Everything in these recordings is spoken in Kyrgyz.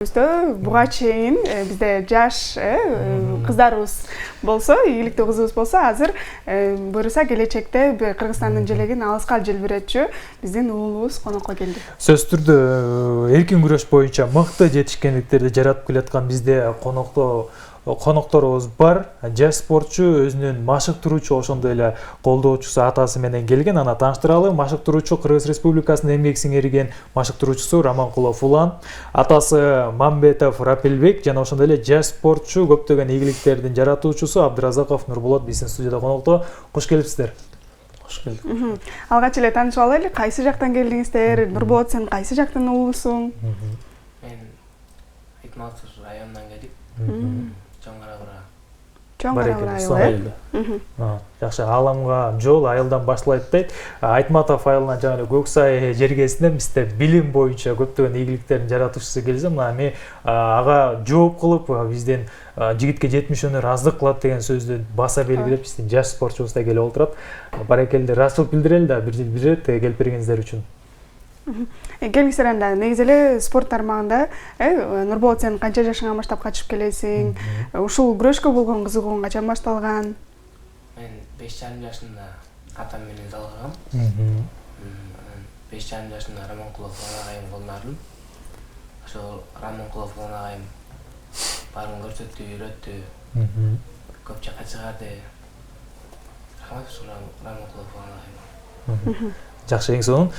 Буга чейин бизде жаш кыздарыбыз болсо, ийгиликтүү кызыбыз болсо, азыр буюрса келечекте Кыргызстандын желегин алыска желбиретчү биздин уулубуз конокко келди. Сөзсүз түрдө эркин күрөш боюнча мыкты жетишкендиктерди жаратып келаткан бизде конокторубуз бар. Жаш спортчу өзүнүн машыктыруучу ошондой эле колдоочусу атасы менен келген. Аны тааныштыралы. Машыктыруучу Кыргыз Республикасынын эмгек сиңирген машыктыруучусу Раманкулов Улан, атасы Мамбетов Рапилбек жана ошондой эле жаш спортчу көптөгөн ийгиликтердин жаратуучусу Абдыразаков Нурболот биздин студияда конокто. Кош келипсиздер. Кош келдик. Алгач эле таанышып алайлы. Кайсы жактан келдиңиздер? Нурболот, сен кайсы жактын уулусуң? Мен Айтматов районунан келип, Чоң Кара айылы. Жакшы, ааламга жол айылдан башталат дейт. Айтматов айылынан жана эле Көксай жергесинен бизде билим боюнча көптөгөн ийгиликтердин жаратуучусу келсе, мына эми ага жооп кылып биздин жигитке 70 өнөр аздык кылат деген сөздү баса белгилеп биздин жаш спортчубуз да келип отурат. Баракелде ыраазычылык билдирели да бир ирет келип бергениңиздер үчүн. Келиңиздер анда негизи эле спорт тармагында Нурболот, сен канча жашыңан баштап катышып келесиң? Ушул күрөшкө болгон кызыгууң качан башталган? Мен 5,5 жашында атам менен залгам. 5,5 жашында Раманкулов агайым колуна ардым. Ошол Раманкулов агайым баарын көрсөттү, үйрөттү. Көп жакка чыгарды. Рахмат ушул Раманкулов агайым. Жакшы, эң сонун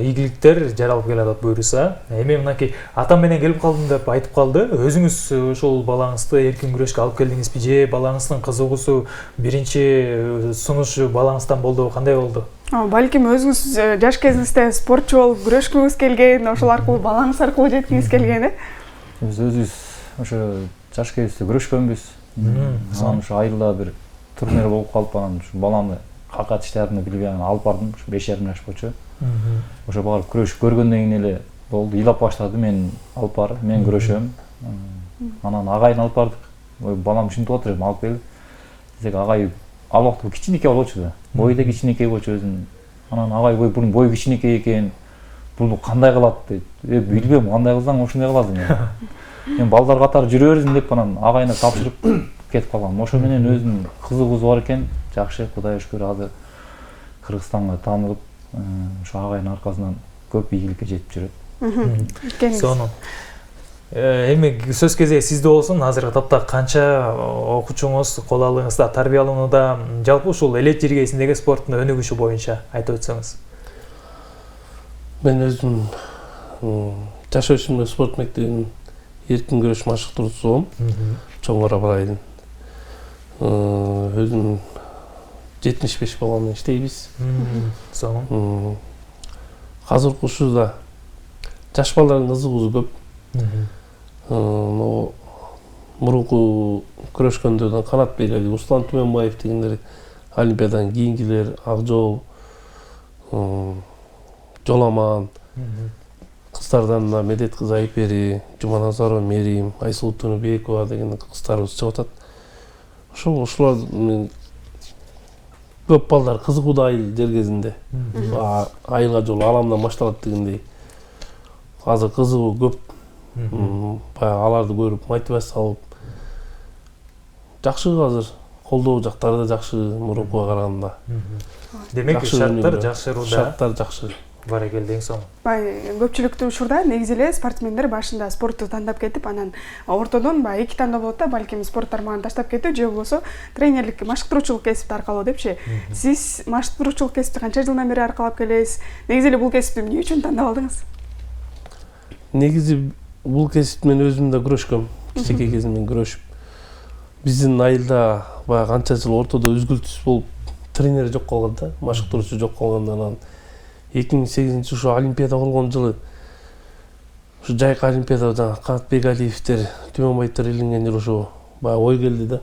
ийгиликтер жаралып келатат буюрса. Эми мынакей атам менен келип калдым деп айтып калды. Өзүңүз ошол балаңызды эркин күрөшкө алып келдиңизби же балаңыздын кызыгуусу биринчи сунуш балаңыздан болду, кандай болду? Балким өзүңүз жаш кезиңизде спортчу болуп күрөшкүңүз келген, ошол аркылуу балаңыз аркылуу жеткиңиз келген, Биз өзүбүз ошо жаш кезибизде күрөшкөнбүз. Анан ошо айылда бир турнир болуп калып, анан ушу баламды какат иштеrini билбей алып бардым, 5,5 жаш болчу. Ошо барып күрөшүп көргөндөн кийин эле болду, ыйлап баштады, мен алып бар, мен күрөшөм. Анан агайын алып бардык. Балам ушинтип отур, алып келди. Десек агай ал убакта кичинекей болчу да. Бою да кичинекей болчу өзүнүн. Анан агай бунун бою кичинекей экен, буну кандай кылат дейт. Билбейм, кандай кылсаң ошондой кылат мен. Мен балдар катары жүрө берсин деп анан агайына тапшырып кетип калгам. Ошо менен өзүнүн кызыгуусу бар экен. Жакшы, Кудайга шүгүр, азыр Кыргызстанга таанылып, ошо агайдын аркасынан көп ийгиликке жетип жүрөт. Сонун. Эми сөз кезеги сизде болсун. Азыркы тапта канча окуучуңуз кол алыңызда, тарбияланууда, жалпы ушул элет жергесиндеги спорттун өнүгүшү боюнча айтып өтсөңүз. Мен өзүм жаш өсүмдүк спорт мектебинин эркин күрөш машыктыруучусумун. Чоң Кара айылынын. Өзүм 75 бала менен иштейбиз. Сонун. Азыркы учурда жаш балдардын кызыгуусу көп. Мурунку күрөшкөндөрдөн Канат Бейлали, Услан Түмөнбаев дегендер, Олимпиададан кийингилер, Акжол, Жоламан, кыздардан да Медет кызы Айпери, Жуманазарова Мерим, Айсулу Тунубекова деген кыздарыбыз чыгып атат. Ошолор көп балдар кызыгууда айыл жергесинде. Айылга жол аламдан башталат дегендей. Азыр кызыгуу көп. Баягы аларды көрүп мотивация алып. Жакшы азыр колдоо жактары да жакшы мурункуга караганда. Демек шарттар жакшырууда. Шарттар жакшы. Баракелде, эң сонун. Көпчүлүктүү учурда негизи эле спортсмендер башында спортту тандап кетип, анан ортодон эки тандоо болот да, балким спорт тармагын таштап кетип, же болбосо тренерлик, машыктыруучулук кесипти аркалоо депчи. Сиз машыктыруучулук кесипти канча жылдан бери аркалап келесиз? Негизи эле бул кесипти эмне үчүн тандап алдыңыз? Негизи бул кесипти мен өзүм да күрөшкөм. Кичинекей кезимден күрөшүп. Биздин айылда баягы канча жыл ортодо үзгүлтүс болуп, тренер жок калган да, машыктыруучу жок калгандан 2008 ушу Олимпиада болгон жылы ушу жайкы Олимпиада жана Канат Бегалиевдер, Түмөнбаевдер илинген жылы ушу баягы ой келди да.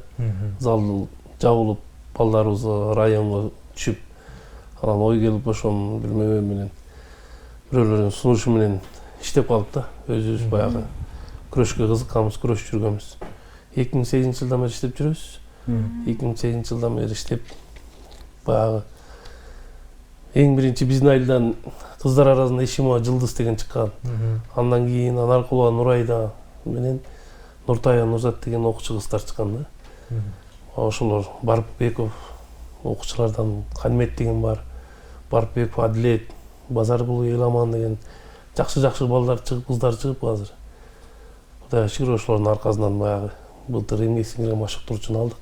Зал жабылып, балдарыбыз районго түшүп, анан ой келип ошонун бир мөбө менен бирөөлөрдүн сунушу менен иштеп калып да. Өзүбүз баягы күрөшкө кызыкканбыз, күрөшүп жүргөнбүз. 2008 жылдан бери иштеп жүрөбүз. 2008 жылдан бери иштеп баягы эң биринчи биздин айылдан кыздар арасында Ишимова Жылдыз деген чыккан. Андан кийин Анаркулова Нурайда, менен Нуртая Нурзат деген окуучу кыздар чыккан да. Ошолор Барпбеков окуучулардан Канмет деген бар, Барпбеков Адилет, Базаргул Эламан деген жакшы балдар чыгып, кыздар чыгып азыр. Кудайга шүгүр ошолордун аркасынан баягы былтыр эмгек сиңирген машыктыруучуну алдык.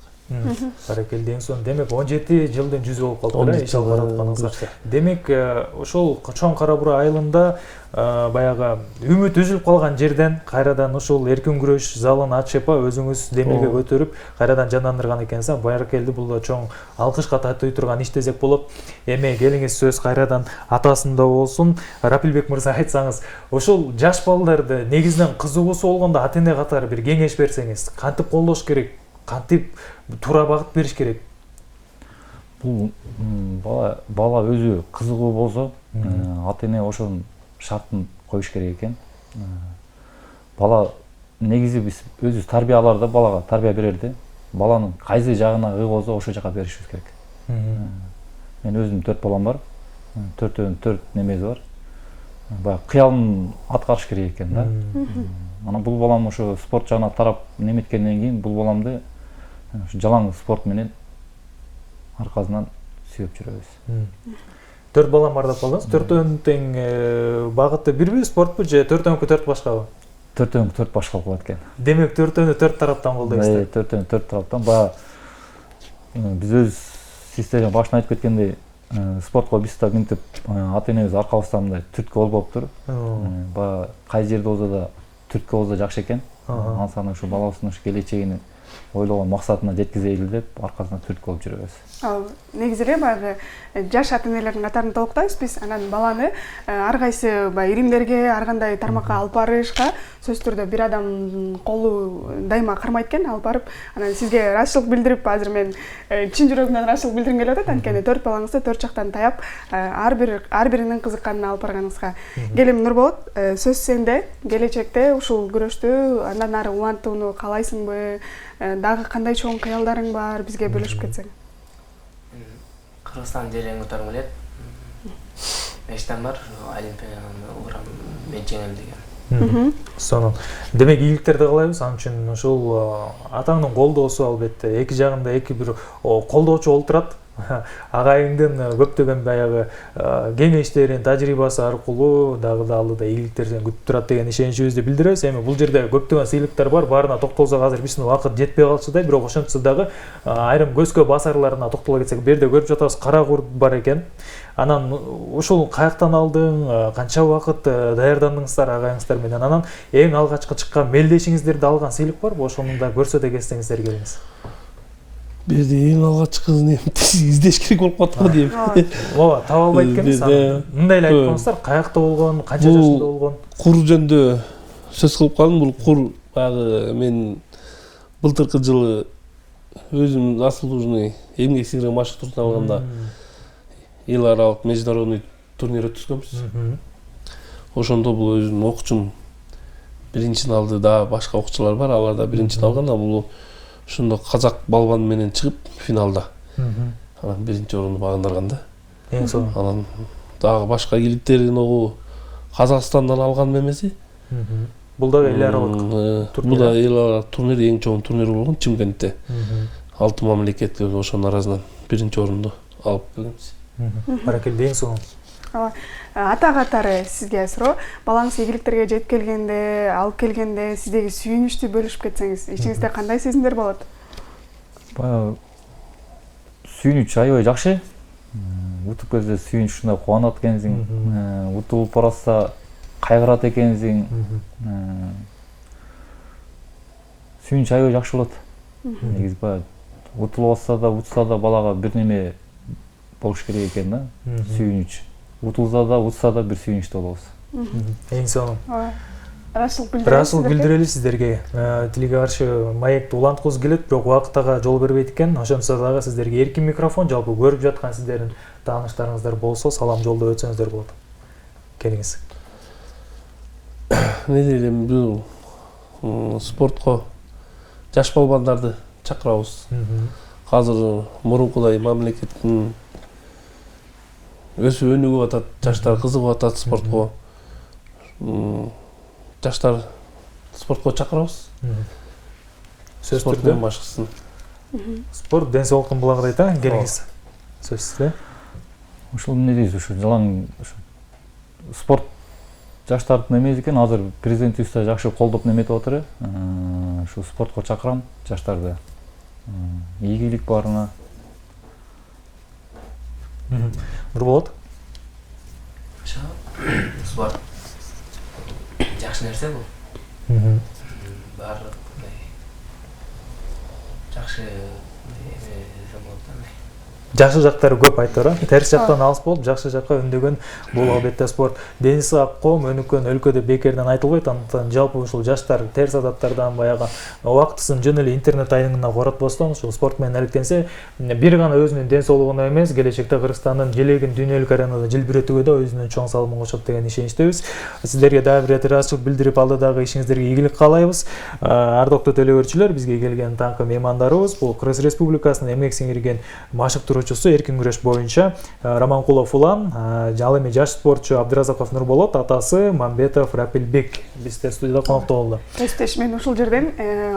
Баракелде. Эң сонун. Демек 17 жылдын жүзү болуп калды да ишал баратканыңызга. Демек ошол Чоң Кара Бура айылында баягы үмүт үзүлүп калган жерден кайрадан ушул эркин күрөш залын ачып өзүңүз демилге көтөрүп кайрадан жандандырган экенсиз. Баракелде, бул да чоң алкышка татый турган иш десек болот. Эми келиңиз сөз кайрадан атасында болсун. Рапилбек мырза, айтсаңыз, ошол жаш балдарды негизинен кызыгуусу болгондо ата-эне катары бир кеңеш берсеңиз, кантип колдош керек, кантип туура багыт бериш керек? Бул бала өзү кызыгуу болсо, ата-эне ошонун шартын коюш керек экен. Бала негизи биз өзүбүз тарбияларда балага тарбия берерде, баланын кайсы жагына ыйгоосо ошол жака беришибиз керек. Мен өзүм 4 балам бар. 4 немеси бар. Баягы кыялын аткарыш керек экен да. Анан бул балам ошо спорт жагына тарап неметкенден кийин бул баламды жалаң спорт менен аркасынан сүйөп жүрөбүз. 4 балам бар деп калдыңыз. 4-өн тең багыты бирби, спортпу же 4-өнкү 4 башкабы? 4-өнкү 4 башка болуп калат экен. Демек 4-өнү 4 тараптан колдойсуздар. 4-өнү 4 тараптан. Биз өз система башында айтып кеткендей, спортко биз да минтип ата-энебиз аркабызда мындай түрткү болуптур. Кай жерде болсо да түрткү болсо жакшы экен. Ансаны ушу балабыздын келечегини ойлогон максатына жеткизейли деп аркасынан түрткү болуп жүрөбүз. Негизи эле баягы жаш ата-энелердин катарында толуктайбыз биз. Анан баланы ар кайсы баягы иримдерге, ар кандай тармакка алып барышка сөзсүз түрдө бир адамдын колу дайыма кармайт экен. Алып барып, анан сизге ыраазычылык билдирип, азыр мен чын жүрөгүмдөн ыраазычылык билдиргим келип атат. Анткени 4 балаңызды 4 жактан таяп, ар биринин кызыкканын алып барганыңызга. Келим Нурболот, сөз сенде. Келечекте ушул күрөштү андан ары улантууну каалайсыңбы? Дагы кандай чоң кыялдарың бар, бизге бөлүшүп кетсең? Кыргызстан жерин көтөргүм келет. Мечтам бар, Олимпиаданы урам мен жеңем деген. Сонун. Демек ийгиликтерди каалайбыз. Ал үчүн ушул атаңдын колдоосу албетте эки жагында эки бир колдоочу болуп турат. Агайыңдын көптөгөн баягы кеңештерин, тажрыйбасы аркылуу дагы да алдыда ийгиликтерден күтүп турат деген ишеничибизди билдиребиз. Эми бул жерде көптөгөн сыйлыктар бар. Баарына токтолсок азыр биздин убакыт жетпей калчудай, бирок ошентсе дагы айрым көзгө басарларына токтоло кетсек, бу жерде көрүп жатабыз кара курт бар экен. Анан ушул каяктан алдың, канча убакыт даярдандыңыздар агайыңыздар менен? Анан эң алгачкы чыккан мелдешиңиздерди алган сыйлык барбы? Ошону да көрсөтө кетсеңиздер келиңиз. Бул жерде эң алгачкысын издеш керек болуп калат го дейм. Ооба, таба албайт экенбиз. Мындай эле айтып коңуздар, каякта болгон, канча жашында болгон? Кур жөнүндө сөз кылып калдым. Бул кур баягы мен былтыркы жылы өзүм заслуженный эмгек сиңирген машыктыруучуну алганда эл аралык международный турнир өткөзгөнбүз. Ошондо бул өзүмдүн окуучум биринчини алды, да башка окуучулар бар, алар да биринчини алган. Бул ошондо казак балбан менен чыгып финалда анан биринчи орунду багындарган да. Эң сонун. Анан дагы башка иликтерин огу Казакстандан алган эмеси. Бул да эл аралык турнир. Бул да эл аралык турнир, эң чоң турнир болгон Чымкентте. 6 мамлекет ошонун арасынан биринчи орунду алып келгенбиз. Баракелде, эң сонун. Ата катары сизге суроо, балаңыз ийгиликтерге жетип келгенде, алып келгенде сиздеги сүйүнүчтү бөлүшүп кетсеңиз, ичиңизде кандай сезимдер болот? Баягы сүйүнүч аябай жакшы. Утуп келсе сүйүнүч ушундай кубанат экенсиң, утулуп баратса кайгырат экенсиң. Сүйүнүч аябай жакшы болот. Негизи баягы утулуп атса да, утса да балага бир неме болуш керек экен да. Сүйүнүч. Утулса да, утса да бир сүйүнүчтө болобуз. Эң сонун. Ыраазычылык билдирели сиздерге. Тилге каршы маекти уланткыбыз келет, бирок убактага жол бербейт экен. Ошондо дагы сиздерге эркин микрофон, жалпы көрүп жаткан сиздердин тааныштарыңыздар болсо, салам жолдоп өтсөңүздөр болот. Келиңиз. Не дейм, бул спортко жаш балбандарды чакырабыз. Азыр мурункудай мамлекеттин өсүп өнүгүп атат, жаштар кызыгып атат спортко. Жаштар спортко чакырабыз. Сөз Спорт түрдө менен башкасын. спорт ден соолуктун булагы дейт, келиңиз. Сөзсүз, Ушул эмне дейбиз, ушу жалаң спорт жаштардын эмеси экен. Азыр президентибиз да жакшы колдоп неметип атыр. Ушу спортко чакырам жаштарды. Ийгилик барына. Нурболот? Спорт жакшы нерсе бул. Баардык жакшы Жакшы жактары көп айттыр, терс жактан алыс болуп, жакшы жакка өндөгөн бул албетте спорт. Дени сак коом өнүккөн өлкөдө бекерден айтылбайт, андыктан жалпы ушул жаштар терс адаттардан баягы убактысын жөн эле интернет айдыңына коротпостон ушул спорт менен алектенсе, бир гана өзүнүн ден соолугуна эмес, келечекте Кыргызстандын желегин дүйнөлүк аренада жылбиретүүгө да өзүнүн чоң салымын кошот деген ишеничтебиз. Сиздерге дагы бир ыраазычылык билдирип, алдыдагы ишиңиздерге ийгилик каалайбыз. Ардактуу төлөбөрчүлөр, бизге келген таңкы меймандарыбыз бул Кыргыз Республикасынын эмгек сиңирген машыктыруучусу эркин күрөш боюнча Раманкулов Улан, ал эми жаш спортчу Абдыразаков Нурболот, атасы Мамбетов Рапилбек бизде студияда конокто болду. Эстеш, мен ушул жерден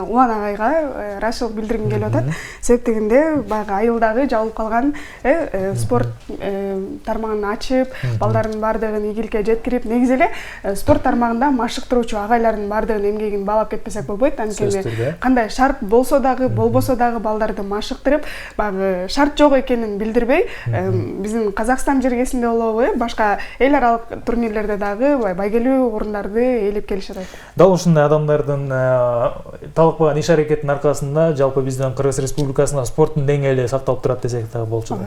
Улан агайга ыраазычылык билдиргим келип атат. Себеп дегенде баягы айылдагы жабылып калган спорт тармагын ачып, балдардын баардыгын ийгиликке жеткирип, негизи эле спорт тармагында машыктыруучу агайлардын баардыгынын эмгегин баалап кетпесек болбойт. Анткени кандай шарт болсо дагы, болбосо дагы балдарды машыктырып, баягы шарт жок экенин билдирбей, биздин Казакстан жергесинде болобу, башка эл аралык турнирлерде дагы байгелүү орундарды ээлеп келишет. Дал ушундай адамдардын талыкпаган иш аракетинин аркасында жалпы биздин Кыргыз Республикасында спорттун деңгээли сакталып турат десек дагы болчу.